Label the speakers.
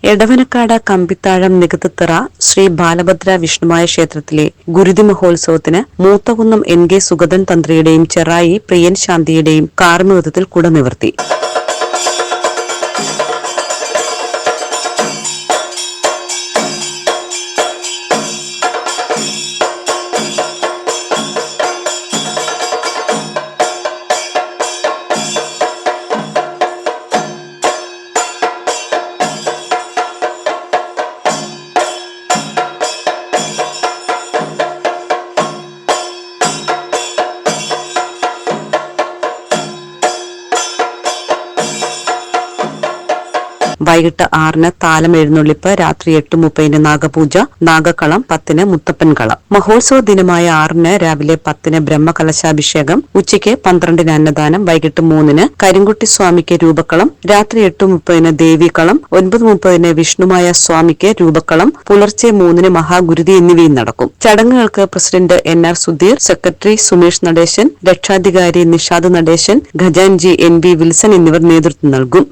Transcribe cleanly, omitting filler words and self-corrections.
Speaker 1: എടവനക്കാട് കമ്പിത്താഴം നികത്തുത്തറ ശ്രീ ബാലഭദ്ര വിഷ്ണുമായ ക്ഷേത്രത്തിലെ ഗുരുതി മഹോത്സവത്തിന് മൂത്തകുന്നം NK സുഗതൻ തന്ത്രിയുടെയും ചെറായി പ്രിയൻ ശാന്തിയുടെയും കാർമ്മികത്വത്തിൽ കുടനിവർത്തി. വൈകിട്ട് 6-ന് താലം എഴുന്നള്ളിപ്പ്, രാത്രി 8:30-ന് നാഗപൂജ, നാഗക്കളം 10-ന് മുത്തപ്പൻകളം. മഹോത്സവ ദിനമായ 6-ന് രാവിലെ 10-ന് ബ്രഹ്മകലശാഭിഷേകം, ഉച്ചയ്ക്ക് 12-ന് അന്നദാനം, വൈകിട്ട് 3-ന് കരിങ്കുട്ടി സ്വാമിക്ക് രൂപക്കളം, രാത്രി 8:30-ന് ദേവീകളം, 9:30-ന് വിഷ്ണുമായ സ്വാമിക്ക് രൂപക്കളം, പുലർച്ചെ 3-ന് മഹാഗുരുതി എന്നിവയും നടക്കും. ചടങ്ങുകൾക്ക് president NR Sudheer, secretary Sumesh Natesan, രക്ഷാധികാരി നിഷാദ് നടേശൻ, ഖജാൻജി NB വിൽസൺ എന്നിവർ നേതൃത്വം നൽകും.